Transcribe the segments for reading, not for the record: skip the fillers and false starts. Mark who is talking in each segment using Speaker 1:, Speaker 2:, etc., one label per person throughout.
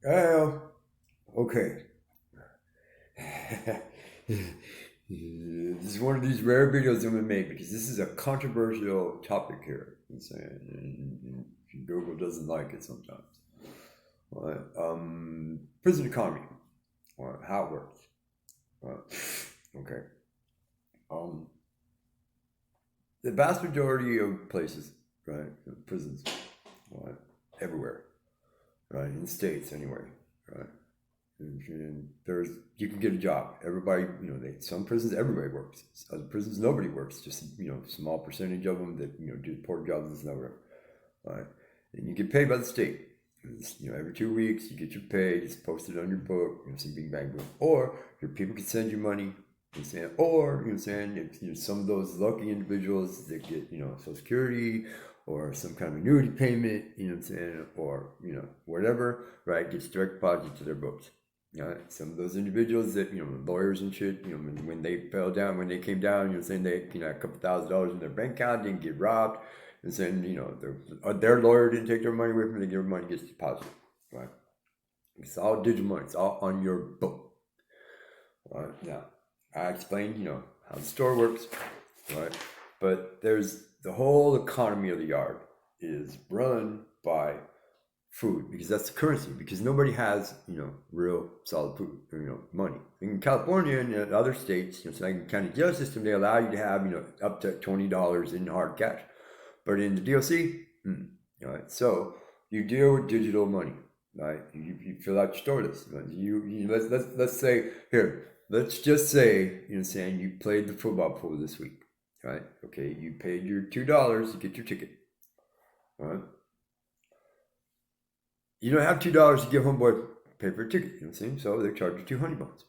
Speaker 1: Well, okay. This is one of these rare videos I'm gonna make because this is a controversial topic here. I'm saying, and Google doesn't like it sometimes. Right? Prison economy, right? How it works. Right? Okay. Um, the vast majority of places, right, prisons, right, everywhere, right, in the states anyway, right. And there's you can get a job. Everybody, some prisons everybody works. Other prisons nobody works. Just small percentage of them that do poor jobs and whatever. Right, and you get paid by the state. Every 2 weeks you get your pay. It's posted on your book. Some bing bang boom. Or your people can send you money. Or some of those lucky individuals that get Social Security or some kind of annuity payment. Or whatever. Right, gets direct deposit to their books. Some of those individuals that lawyers and shit, when they fell down, when they came down, saying they a couple $1,000s in their bank account, didn't get robbed, and saying their lawyer didn't take their money away from them, their money gets deposited, right? It's all digital money. It's all on your book, right? Now, I explained how the store works, right? But there's the whole economy of the yard is run by food because that's the currency because nobody has real solid food money in California and in other states so like in the county jail system they allow you to have up to $20 in hard cash but in the DOC right so you deal with digital money right you fill out your store list right? Let's say here let's just say saying you played the football pool this week right okay you paid your $2 to get your ticket all right you don't have $2 to give homeboy pay for a ticket. You know what I'm saying? So they charge you 200 bucks.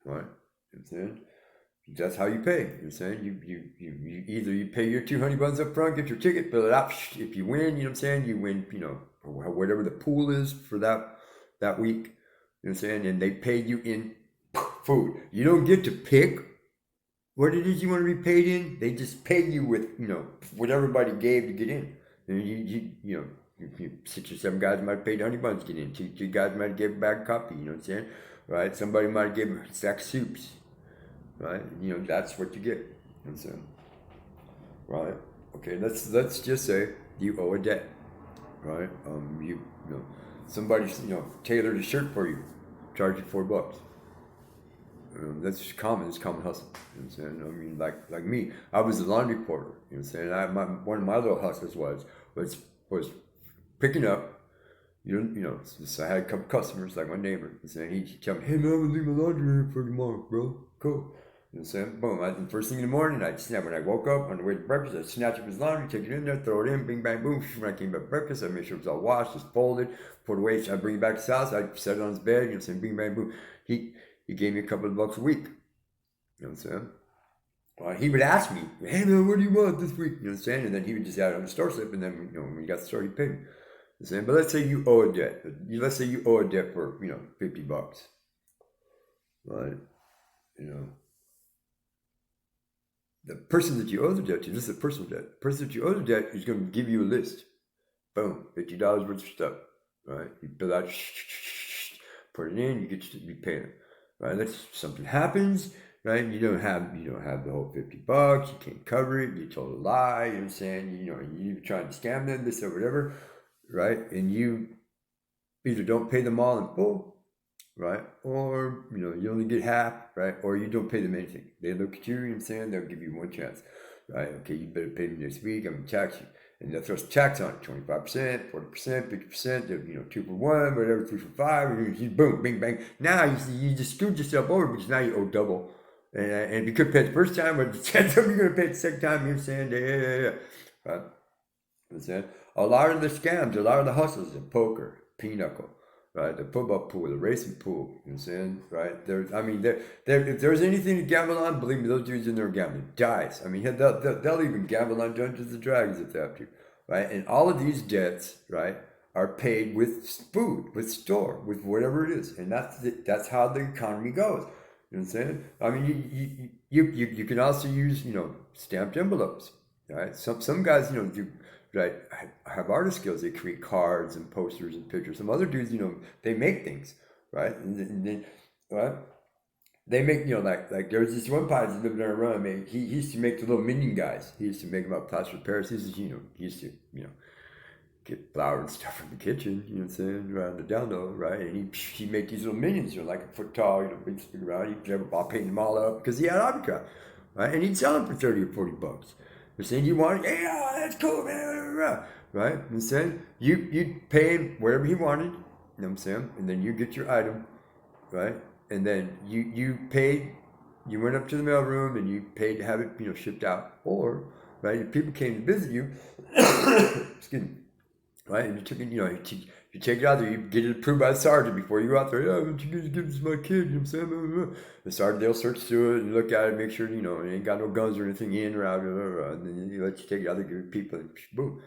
Speaker 1: Right? You know what I'm saying? That's how you pay. You know what I'm saying? You either you pay your 200 bucks up front, get your ticket, fill it out. If you win, you know what I'm saying? You win, whatever the pool is for that week. You know what I'm saying? And they pay you in food. You don't get to pick what it is you want to be paid in. They just pay you with, what everybody gave to get in. And six or seven guys might have paid 100 bucks to get in. Two guys might have given a bag of coffee, you know what I'm saying? Right? Somebody might have given a sack of soups. Right? That's what you get. You know what I'm saying? Right? Okay, let's just say you owe a debt. Right? Somebody tailored a shirt for you, charge you $4. That's just common. It's common hustle. You know what I'm saying? I mean, like me, I was a laundry porter. You know what I'm saying? One of my little hustles was picking up. So I had a couple customers, like my neighbor, and he tell me, "Hey man, I'm gonna leave my laundry here for tomorrow, bro. Cool." You know what I'm saying? Boom. First thing in the morning, I snap. When I woke up on the way to breakfast, I snatch up his laundry, take it in there, throw it in, bing bang boom. When I came back to breakfast, I made sure it was all washed, just folded, put away. I bring it back to his house. I set it on his bed. You know what I'm saying? Bing bang boom. He gave me a couple of bucks a week. You know what I'm saying? He would ask me, "Hey man, what do you want this week?" You know what I'm saying? And then he would just add it on the store slip, and then when he got the store, he paid me. You know what I'm saying? But let's say you owe a debt. Let's say you owe a debt for $50, right? You know, the person that you owe the debt to, this is a personal debt. The person that you owe the debt is going to give you a list. Boom, $50 worth of stuff, right? You fill out, put it in, you get to be paying it, right? Let's something happens, right? You don't have the whole $50. You can't cover it. You told a lie. You know what I'm saying? You trying to scam them, this or whatever, right? And you either don't pay them all in full, right? Or you only get half, right? Or you don't pay them anything. They look at you, you know what I'm saying? They'll give you one chance, right? Okay, you better pay me next week. I'm gonna tax you. And they'll throw some tax on it, 25%, 40%, 50%, 2 for 1, whatever, 3 for 5, and you boom, bing, bang. Now you just screwed yourself over because now you owe double. And if you could pay it the first time, but the chance you're going to pay it the second time, you know what I'm saying? Yeah. Right? You know a lot of the scams, a lot of the hustles in poker, pinochle, right? The football pool, the racing pool, you know what I'm saying? Right? If there's anything to gamble on, believe me, those dudes in there gambling dice. I mean, they'll even gamble on Dungeons and Dragons if they have to, right? And all of these debts, right, are paid with food, with store, with whatever it is. And that's how the economy goes. You know what I'm saying? I mean, you can also use stamped envelopes, right? Some guys do right, have artist skills. They create cards and posters and pictures. Some other dudes, they make things, right? And then, right? They make, like there's this one pilot that lived in Iran. He used to make the little minion guys. He used to make them out of plaster of Paris. He used to, get flour and stuff from the kitchen, you know what I'm saying, around the down low, right? And he make these little minions, like a foot tall, big stick around. He'd never bought painting them all up because he had autocraft, right? And he'd sell them for 30 or 40 bucks. They're saying, you want it? Yeah, that's cool, man, right? And saying, you'd pay him whatever he wanted, you know what I'm saying? And then you get your item, right? And then you paid, you went up to the mailroom and you paid to have it, shipped out. Or, right, if people came to visit you, excuse me, right, and you took it, you take it out there, you get it approved by the sergeant before you go out there. Yeah, but you guys give this to my kid, you know what I'm saying? The sergeant, they'll search through it and look at it, make sure, it ain't got no guns or anything in or out, and then you let you take it out there, give it to people, and boom,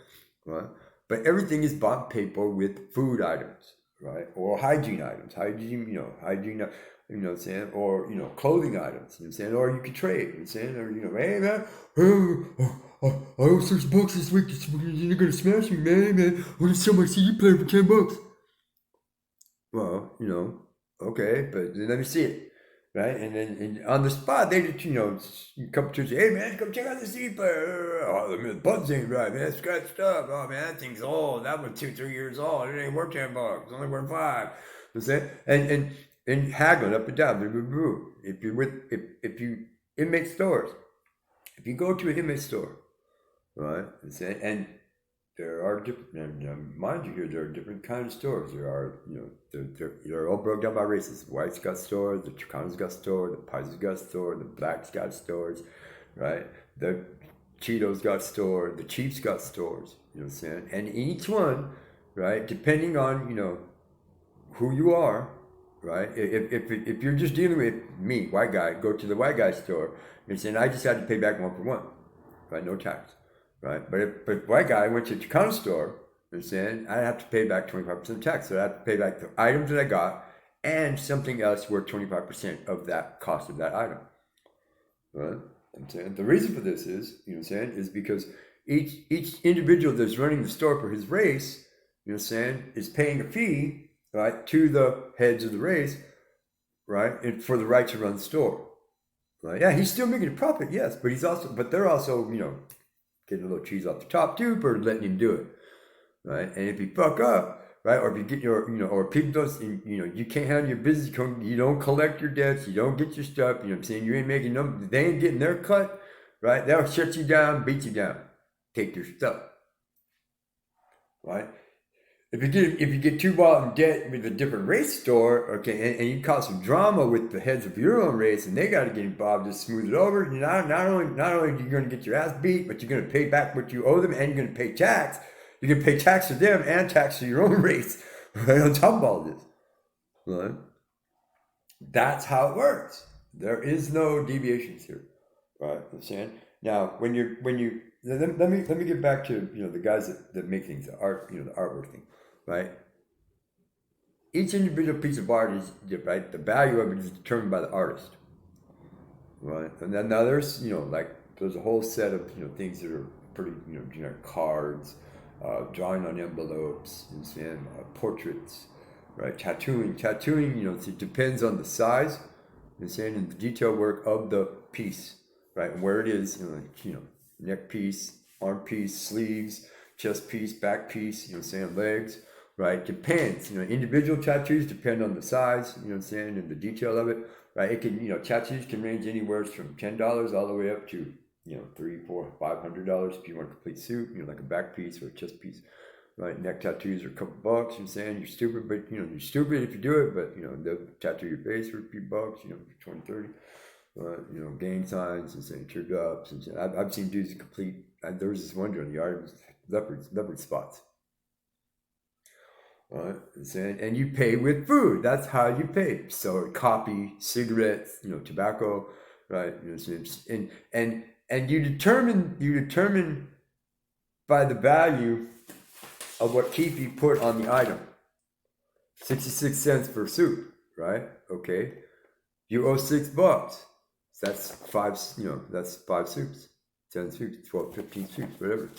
Speaker 1: right? But everything is bought and paid for with food items, right? Or hygiene items, hygiene, what I'm saying? Or, clothing items, you know what I'm saying? Or you could trade, you know what I'm saying? Or, hey, man, I owe $6 this week. You're going to smash me, man. I'm going to sell my CD player for $10. Well, okay, but then let me see it, right? And then on the spot, they just, come to you, hey, man, come check out the CD player. Oh, the buttons ain't right, man. It's scratched up. Oh, man, that thing's old. That was 2-3 years old. It ain't worth $10. It's only worth $5. You know what I'm saying? And haggling up and down. If you inmate stores, if you go to an inmate store, right, and there are different, and mind you here, there are different kinds of stores. There are, they're all broken down by races. The whites got stores, the Chicanos got stores, the Paisas got stores, the blacks got stores, right? The Cheetos got stores, the Chiefs got stores, you know what I'm saying? And each one, right, depending on, who you are, right? If you're just dealing with me, white guy, go to the white guy store, and saying, I just had to pay back 1 for 1, right? No tax. Right, but if white guy went to the Chicano store, you know saying, I have to pay back 25% tax. So I have to pay back the items that I got and something else worth 25% of that cost of that item. Right? I'm saying the reason for this is, is because each individual that's running the store for his race, is paying a fee, right, to the heads of the race, right, and for the right to run the store. Right? Yeah, he's still making a profit, yes, but they're also, getting a little cheese off the top too for letting him do it, right? And if you fuck up, right, or if you get or people don't, you can't handle your business, you don't collect your debts, you don't get your stuff, you know what I'm saying? You ain't making them, they ain't getting their cut, right? They'll shut you down, beat you down, take your stuff, right? If you get too wild in debt with a different race store, okay, and you cause some drama with the heads of your own race, and they got to get involved to smooth it over. Not only are you going to get your ass beat, but you're going to pay back what you owe them, and you're going to pay tax. You're going to pay tax to them and tax to your own race, right? On top of all this, right? That's how it works. There is no deviations here, right? Understand? Now, when you let me get back to the guys that make things, the art, the artwork thing. Right? Each individual piece of art is right. The value of it is determined by the artist, right? And then now there's there's a whole set of things that are pretty generic: cards, drawing on envelopes, and portraits, right? Tattooing, it depends on the size, and the detail work of the piece, right? And where it is, neck piece, arm piece, sleeves, chest piece, back piece, legs. Right, depends. Individual tattoos depend on the size, and the detail of it. Right, it can, tattoos can range anywhere from $10 all the way up to, $300, $400, $500 if you want a complete suit, like a back piece or a chest piece. Right, neck tattoos are a couple bucks. You're stupid, but you're stupid if you do it. But they'll tattoo your face for a few bucks, for 20, 30. Gang signs teardrops. I've seen dudes complete. There was this one dude in the art, leopard spots. Right, and you pay with food. That's how you pay. So coffee, cigarettes, tobacco, right? And you determine by the value of what Keefe put on the item. 66 cents per soup, right? Okay, you owe $6. That's five. That's 5 soups, 10 soups, 12, 15 soups, whatever.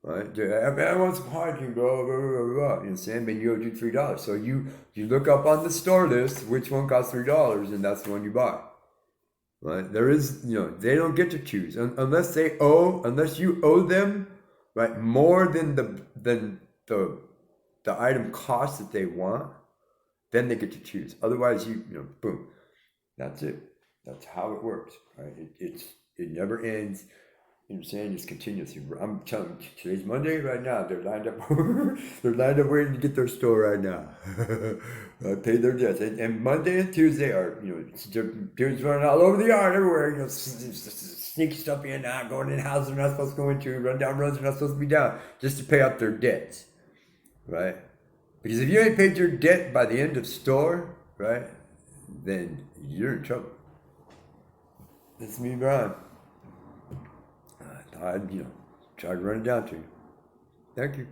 Speaker 1: right? I want some hiking, blah, blah, blah, blah, blah. You know what I'm saying? But you owe you $3. So you look up on the store list which one costs $3 and that's the one you buy. Right? There is, they don't get to choose unless you owe them, right, more than the item cost that they want, then they get to choose. Otherwise, boom, that's it. That's how it works, right? It never ends. You know what I'm saying? It's continuously. I'm telling you, today's Monday right now. They're lined up. They're lined up waiting to get their store right now. Pay their debts. And Monday and Tuesday are, dudes running all over the yard everywhere. Sneak stuff in and out, going in houses they're not supposed to go into, run down roads they're not supposed to be down, just to pay off their debts, right? Because if you ain't paid your debt by the end of store, right, then you're in trouble. That's me, Brian. I tried to run it down to you. Thank you.